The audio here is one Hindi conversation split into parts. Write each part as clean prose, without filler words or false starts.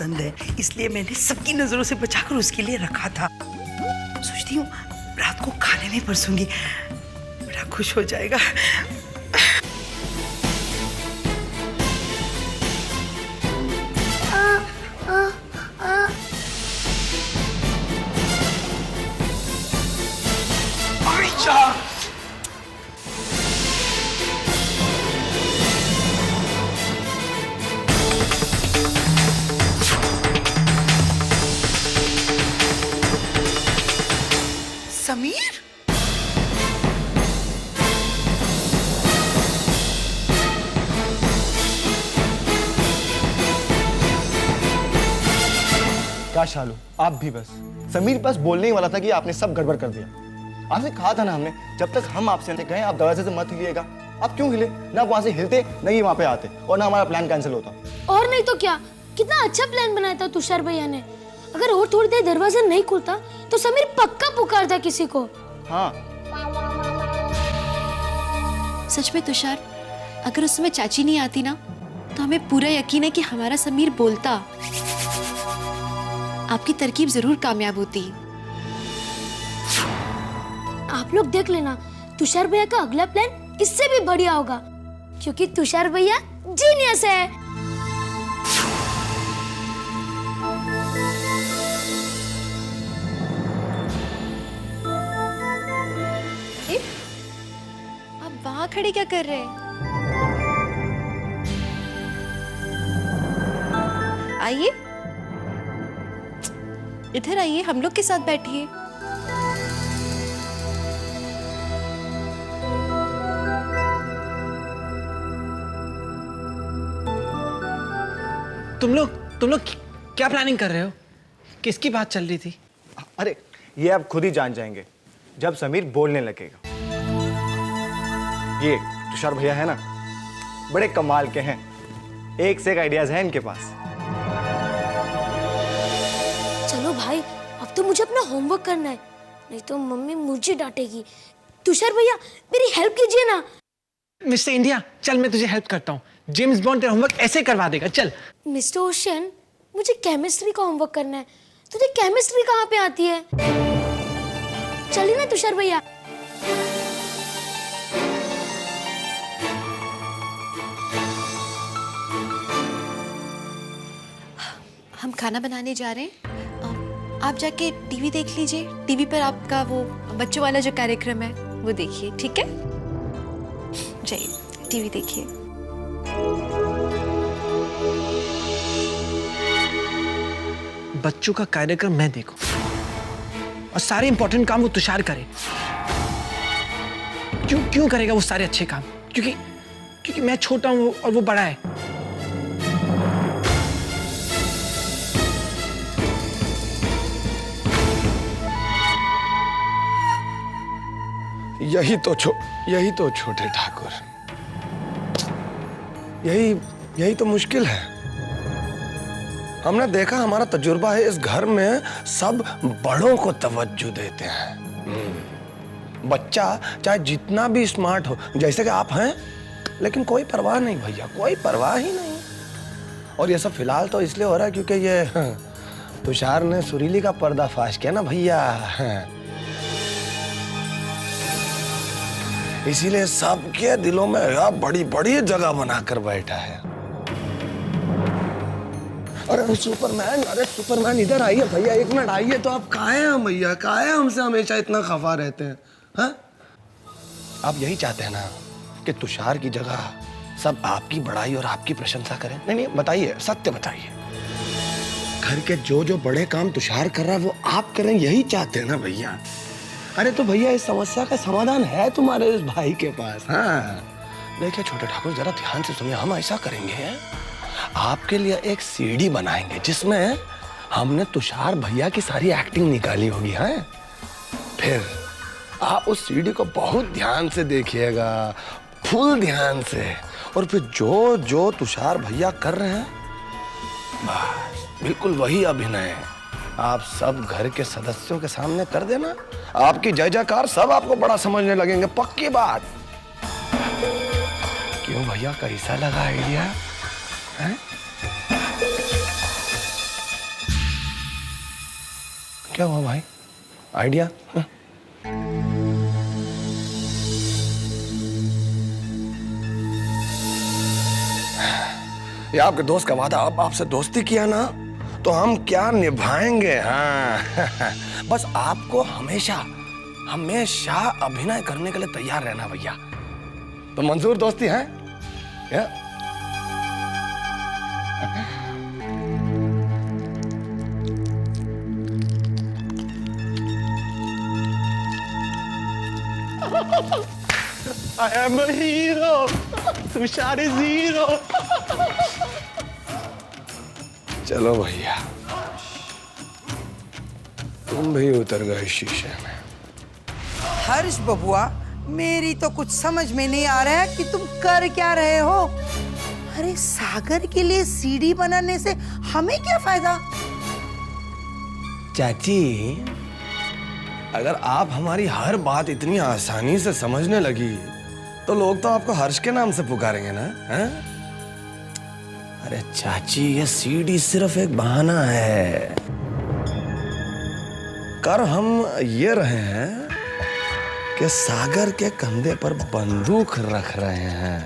पसंद है, इसलिए मैंने सबकी नजरों से बचाकर उसके लिए रखा था। सोचती हूँ रात को खाने में परसूंगी, बड़ा खुश हो जाएगा। समीर, क्या शालू, आप भी बस। समीर बस बोलने ही वाला था कि आपने सब गड़बड़ कर दिया। आपसे कहा था ना हमने, जब तक हम आपसे गए आप दरवाजे से मत हिलिएगा। आप क्यों हिले? ना वहां से हिलते, ना ही वहां पे आते, और ना हमारा प्लान कैंसिल होता। और नहीं तो क्या, कितना अच्छा प्लान बनाया था तुषार भैया ने। अगर और थोड़ी देर दरवाजा नहीं खुलता तो समीर पक्का पुकारता किसी को। हाँ, सच में तुषार, अगर उस समय चाची नहीं आती ना, तो हमें पूरा यकीन है कि हमारा समीर बोलता। आपकी तरकीब जरूर कामयाब होती। आप लोग देख लेना, तुषार भैया का अगला प्लान इससे भी बढ़िया होगा, क्योंकि तुषार भैया जीनियस है। आप वहां खड़े क्या कर रहे हैं? आइए, इधर आइए, हम लोग के साथ बैठिए। तुम लोग क्या प्लानिंग कर रहे हो? किसकी बात चल रही थी? अरे ये आप खुद ही जान जाएंगे जब समीर बोलने लगेगा। ये तुषार भैया है ना, बड़े कमाल के हैं, एक से एक आइडियाज हैं इनके पास। चलो भाई, अब तो मुझे अपना होमवर्क करना है, नहीं तो मम्मी मुझे डांटेगी। तुषार भैया मेरी हेल्प कीजिए ना। मिस्टर इंडिया, चल मैं तुझे हेल्प करता हूँ। जेम्स बॉन्ड तेरा होमवर्क ऐसे करवा देगा, चल। मिस्टर ओशियन, मुझे केमिस्ट्री का होमवर्क करना है, तुझे केमिस्ट्री कहाँ पे आती है? चलिए ना तुषार भैया। हम खाना बनाने जा रहे हैं, आप जाके टीवी देख लीजिए। टीवी पर आपका वो बच्चों वाला जो कार्यक्रम है वो देखिए, ठीक है? जाइए टीवी देखिए। बच्चों का कार्यक्रम मैं देखूं और सारे इंपॉर्टेंट काम वो तुषार करे। क्यों करेगा वो सारे अच्छे काम? क्योंकि मैं छोटा हूं और वो बड़ा है। यही तो छोटे ठाकुर, यही तो मुश्किल है। हमने देखा, हमारा तजुर्बा है, इस घर में सब बड़ों को तवज्जो देते हैं। बच्चा चाहे जितना भी स्मार्ट हो, जैसे कि आप हैं, लेकिन कोई परवाह नहीं भैया, कोई परवाह ही नहीं। और ये सब फिलहाल तो इसलिए हो रहा है क्योंकि ये तुषार ने सुरीली का पर्दाफाश किया ना भैया, इसीलिए सबके दिलों में बड़ी बड़ी जगह बनाकर बैठा है। अरे सुपरमैन इधर आइए भैया, एक मिनट आइए। तो आप कहाँ हैं भैया, कहाँ हैं? हमसे हमेशा इतना खफा रहते हैं, हाँ? आप यही चाहते हैं ना कि तुषार की जगह सब आपकी बड़ाई और आपकी प्रशंसा करें? नहीं, बताइए, सत्य बताइए। घर के जो बड़े काम तुषार कर रहा है वो आप करें, यही चाहते हैं ना भैया? अरे तो भैया, इस समस्या का समाधान है तुम्हारे इस भाई के पास। हाँ देखिए छोटे ठाकुर, जरा ध्यान से सुनिए। हम ऐसा करेंगे, आपके लिए एक सीडी बनाएंगे जिसमें हमने तुषार भैया की सारी एक्टिंग निकाली होगी। हाँ, फिर आप उस सीडी को बहुत ध्यान से देखिएगा, फुल ध्यान से, और फिर जो तुषार भैया कर रहे हैं, बस बिल्कुल वही अभिनय आप सब घर के सदस्यों के सामने कर देना। आपकी जय जयकार सब आपको बड़ा समझने लगेंगे, पक्की बात। क्यों भैया, कैसा लगा आइडिया? क्या हुआ भाई? आइडिया? ये आपके दोस्त का वादा, अब आपसे दोस्ती किया ना तो हम क्या निभाएंगे। हाँ बस आपको हमेशा हमेशा अभिनय करने के लिए तैयार रहना भैया। तो मंजूर दोस्ती है क्या? I am a hero. Tushar is hero. चलो भैया, तुम भी उतर गए शीशे में। हर्ष बबुआ, मेरी तो कुछ समझ में नहीं आ रहा है कि तुम कर क्या रहे हो। अरे सागर के लिए सीडी बनाने से हमें क्या फायदा? चाची, अगर आप हमारी हर बात इतनी आसानी से समझने लगी तो लोग तो आपको हर्ष के नाम से पुकारेंगे ना? हैं? अरे चाची, ये सीडी सिर्फ एक बहाना है। कर हम ये रहे हैं कि सागर के कंधे पर बंदूक रख रहे हैं।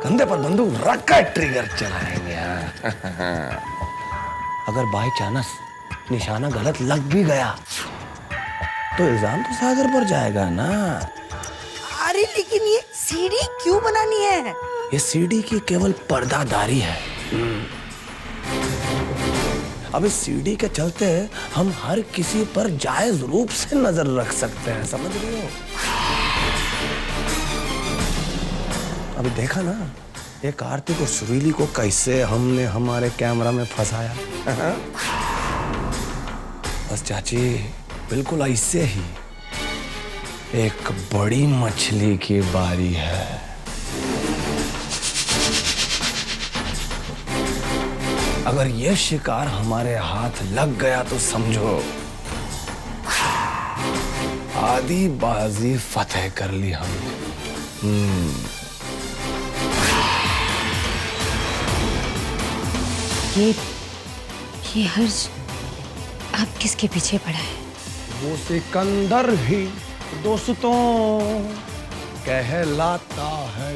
कंधे पर बंदूक रखकर ट्रिगर चलाएंगे। अगर बाई चांस निशाना गलत लग भी गया तो इल्जाम तो सागर पर जाएगा ना। अरे लेकिन ये सीडी क्यों बनानी है? ये सीडी की केवल पर्दादारी है। अब इस सीडी के चलते हम हर किसी पर जायज रूप से नजर रख सकते हैं, समझ रहे हो? अभी देखा ना ये कार्तिक और सुरीली को कैसे हमने हमारे कैमरा में फंसाया। बस चाची, बिल्कुल ऐसे ही एक बड़ी मछली की बारी है। अगर ये शिकार हमारे हाथ लग गया तो समझो आधी बाजी फतेह कर ली हमने। ये हर्ष आप किसके पीछे पड़ा है? वो सिकंदर ही दोस्तों कहलाता है।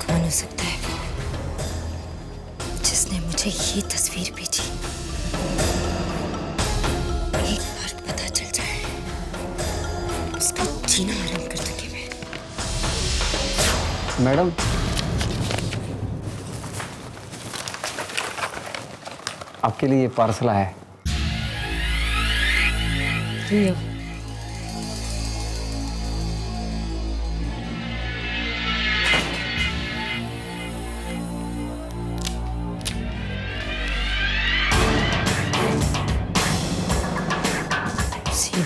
कौन हो सकता है वो जिसने मुझे ये तस्वीर भेजी? एक बार पता चल जाए उसका जीना आराम कर दूंगी मैं। मैडम, आपके लिए पार्सल आया है। लियो। See you.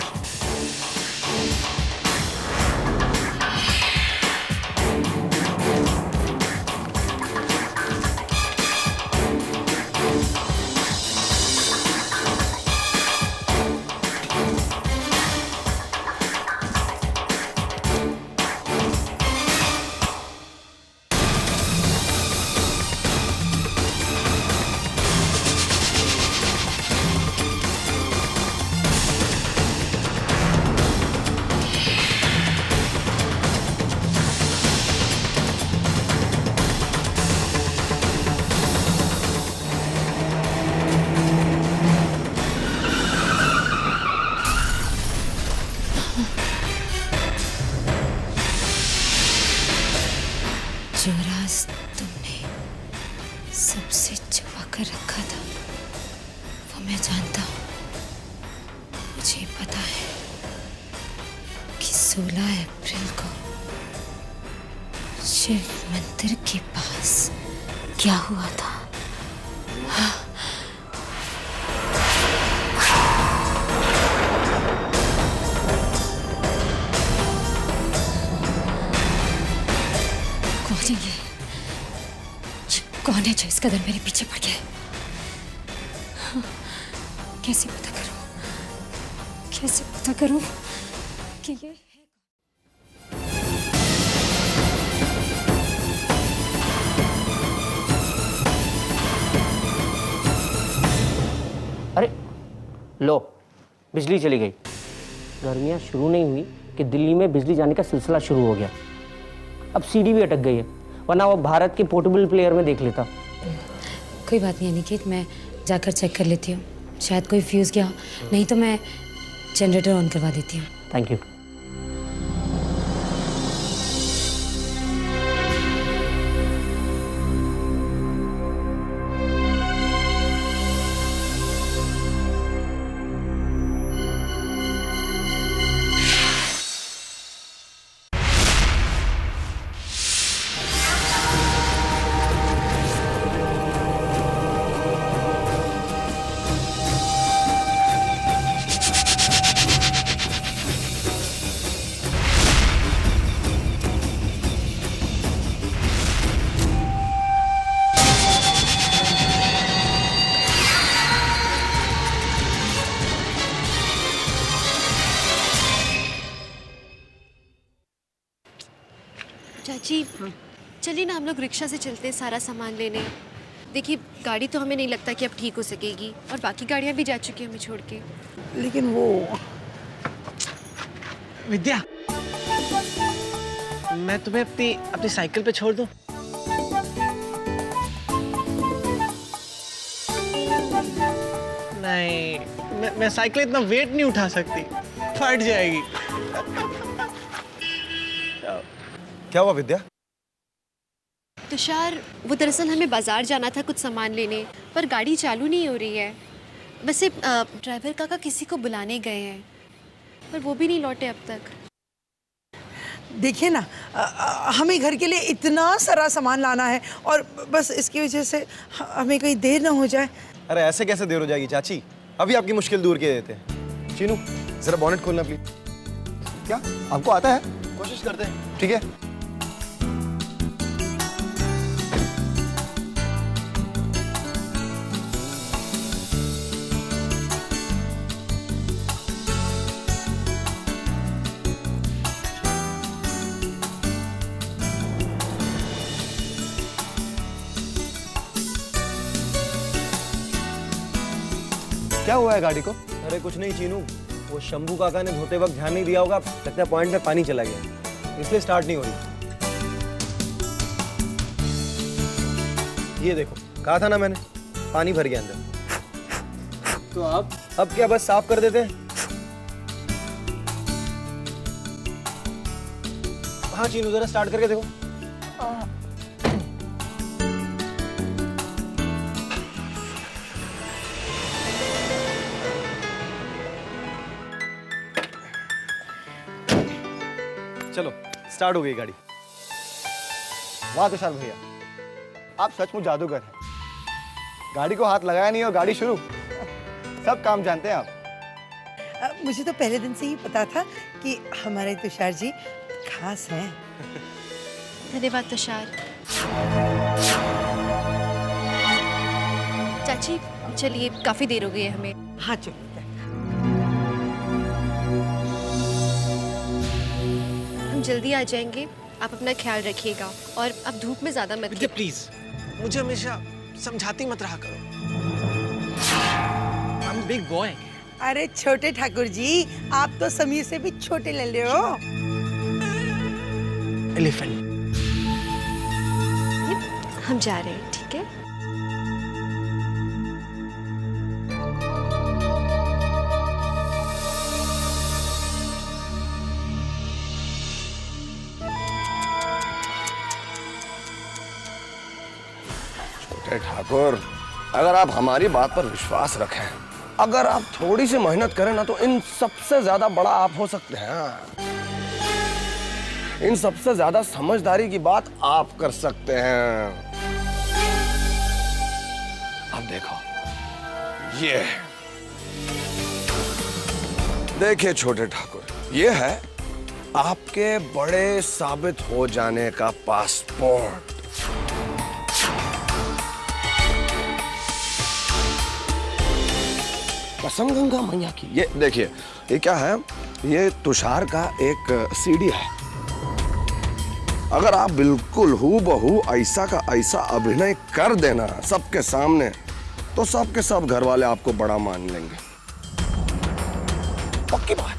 जो राज तुमने सबसे छुपा कर रखा था वो मैं जानता हूँ। मुझे पता है कि 16 अप्रैल को शिव मंदिर के पास क्या हुआ था। कौन है ये? कौन है जो इस कदर मेरे पीछे पड़ गया? कैसे पता करूं कि ये है? अरे लो, बिजली चली गई। गर्मियाँ शुरू नहीं हुई कि दिल्ली में बिजली जाने का सिलसिला शुरू हो गया। अब सीडी भी अटक गई है, वरना वो भारत के पोर्टेबल प्लेयर में देख लेता। कोई बात नहीं अनिकेत, मैं जाकर चेक कर लेती हूँ, शायद कोई फ्यूज़ गया हो, नहीं तो मैं जनरेटर ऑन करवा देती हूँ। Thank you. चाची चलिए ना, हम लोग रिक्शा से चलते हैं सारा सामान लेने। देखिए गाड़ी तो हमें नहीं लगता कि अब ठीक हो सकेगी, और बाकी गाड़ियाँ भी जा चुकी हैं हमें छोड़ के। लेकिन वो विद्या, मैं तुम्हें अपनी साइकिल पे छोड़ दूं? नहीं, मैं साइकिल इतना वेट नहीं उठा सकती, फट जाएगी। क्या हुआ विद्या? तुषार, वो दरअसल हमें बाजार जाना था कुछ सामान लेने, पर गाड़ी चालू नहीं हो रही है। वैसे ड्राइवर काका किसी को बुलाने गए हैं, पर वो भी नहीं लौटे अब तक। देखिए ना, हमें घर के लिए इतना सारा सामान लाना है और बस इसकी वजह से हमें कहीं देर ना हो जाए। अरे ऐसे कैसे देर हो जाएगी चाची, अभी आपकी मुश्किल दूर किए देते हैं। चीनू जरा बॉनेट खोलना प्लीज। क्या आपको आता है? कोशिश करते हैं, ठीक है। क्या हुआ है गाड़ी को? अरे कुछ नहीं चीनू, वो शंभू काका ने धोते वक्त ध्यान नहीं दिया होगा, लगता है पॉइंट में पानी चला गया, इसलिए स्टार्ट नहीं हो रही। ये देखो, कहा था ना मैंने, पानी भर गया अंदर। तो आप अब क्या बस साफ कर देते हैं? हाँ चीनू, जरा स्टार्ट करके देखो। चलो स्टार्ट हो गई गाड़ी। वाह तुषार भैया, आप सचमुच जादूगर हैं। गाड़ी को हाथ लगाया नहीं और गाड़ी शुरू। सब काम जानते हैं आप। मुझे तो पहले दिन से ही पता था कि हमारे तुषार जी खास हैं। धन्यवाद तुषार। चाची चलिए, काफी देर हो गई है हमें। हाँ चलो। हम जल्दी आ जाएंगे, आप अपना ख्याल रखिएगा और अब धूप में ज्यादा मत। विद्या प्लीज, मुझे हमेशा समझाती मत रहा करो। I'm a big boy. अरे छोटे ठाकुर जी, आप तो समीर से भी छोटे ले रहे हो। एलिफेंट। हम जा रहे हैं, ठीक है? छोटे ठाकुर, अगर आप हमारी बात पर विश्वास रखें, अगर आप थोड़ी सी मेहनत करें ना, तो इन सबसे ज्यादा बड़ा आप हो सकते हैं। इन सबसे ज्यादा समझदारी की बात आप कर सकते हैं। अब देखो, ये देखिए छोटे ठाकुर, ये है आपके बड़े साबित हो जाने का पासपोर्ट। कसम गंगा मैया की। ये देखिए, ये क्या है, ये तुषार का एक सीडी है। अगर आप बिल्कुल हूबहू ऐसा का ऐसा अभिनय कर देना सबके सामने, तो सबके सब घर वाले आपको बड़ा मान लेंगे, पक्की बात।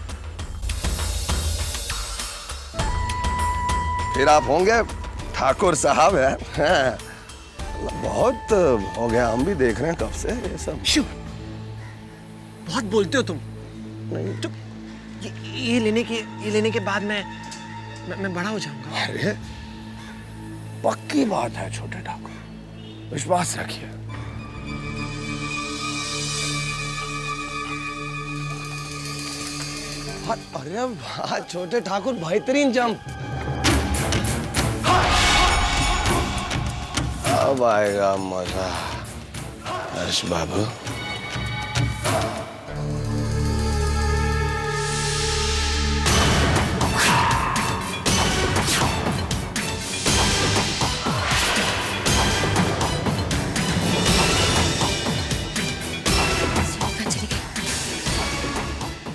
फिर आप होंगे ठाकुर साहब है। बहुत हो गया, हम भी देख रहे हैं कब से ये सब। शिव, बहुत बोलते हो तुम। नहीं तो ये लेने के बाद मैं बड़ा हो जाऊंगा। अरे पक्की बात है छोटे ठाकुर, विश्वास रखिए। अरे वाह छोटे ठाकुर, बेहतरीन जंप। अब आएगा मजा हर्ष बाबू।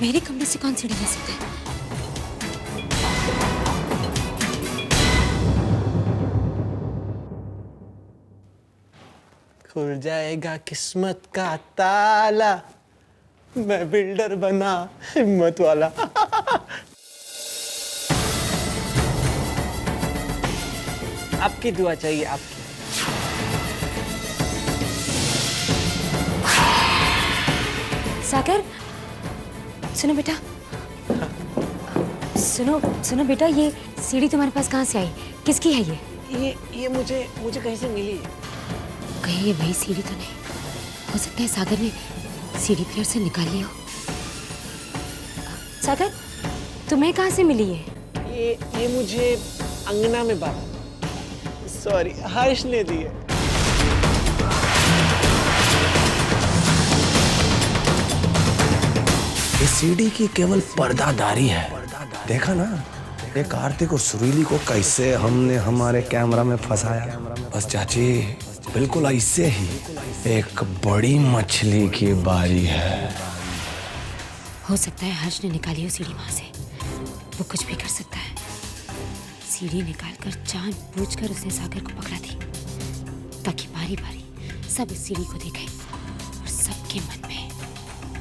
मेरे कमरे से कौन सीढ़ी ले सकता है? खुल जाएगा किस्मत का ताला, मैं बिल्डर बना हिम्मत वाला। आपकी दुआ चाहिए, आपकी। सागर, सुनो बेटा। सुनो बेटा, ये सीढ़ी तुम्हारे पास कहाँ से आई? किसकी है ये? ये मुझे कहीं से मिली है। कहीं ये वही सीढ़ी तो नहीं? हो सकता है सागर ने सीढ़ी प्लेयर से निकाल लिया हो। सागर, तुम्हें कहाँ से मिली है? ये मुझे अंगना में बाबा, सॉरी, हर्ष ने दी है। ये सीडी की केवल पर्दादारी है। देखा ना, ये कार्तिक और सुरीली को कैसे हमने हमारे कैमरा में फंसाया। बस चाची, बिल्कुल ऐसे ही एक बड़ी मछली की बारी है। हो सकता है हर्ष ने निकाली हो सीढ़ी वहां से। वो कुछ भी कर सकता है। सीढ़ी निकालकर जानबूझकर उसने सागर को पकड़ा थी, ताकि बारी बारी सब इस सीढ़ी को देखें और सबके मन में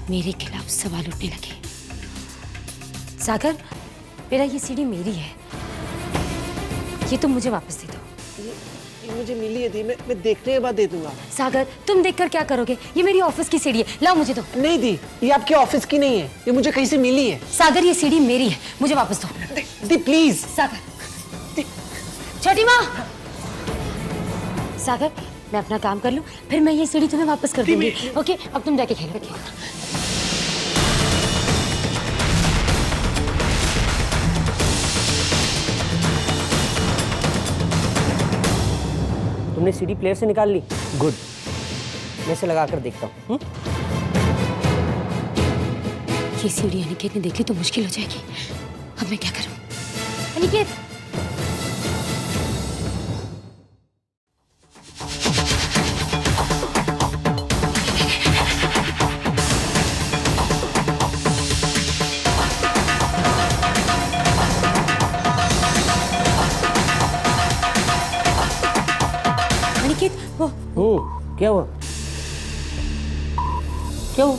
मेरे खिलाफ सवाल उठने लगे। सागर, मेरा ये सीढ़ी मेरी है, ये तुम मुझे वापस दे दो। ये मुझे मिली है दी, मैं देखने के बाद दे दूंगा। सागर, तुम देखकर क्या करोगे? ये मेरी ऑफिस की सीढ़ी है, लाओ मुझे दो। नहीं दी, ये आपके ऑफिस की नहीं है, ये मुझे कहीं से मिली है। सागर, ये सीढ़ी मेरी है, मुझे वापस दो। दी प्लीज। सागर, छोटी माँ। सागर, मैं अपना काम कर लूं, फिर मैं ये सीढ़ी तुम्हें वापस कर दूंगी। ओके, अब तुम जाके खेलो। तुमने सीडी प्लेयर से निकाल ली? गुड, मैं इसे लगा कर देखता हूँ। ये सीढ़ी अनिकेत ने देख ली तो मुश्किल हो जाएगी। अब मैं क्या करूं? अनिकेत, क्या हुआ? क्या हुआ?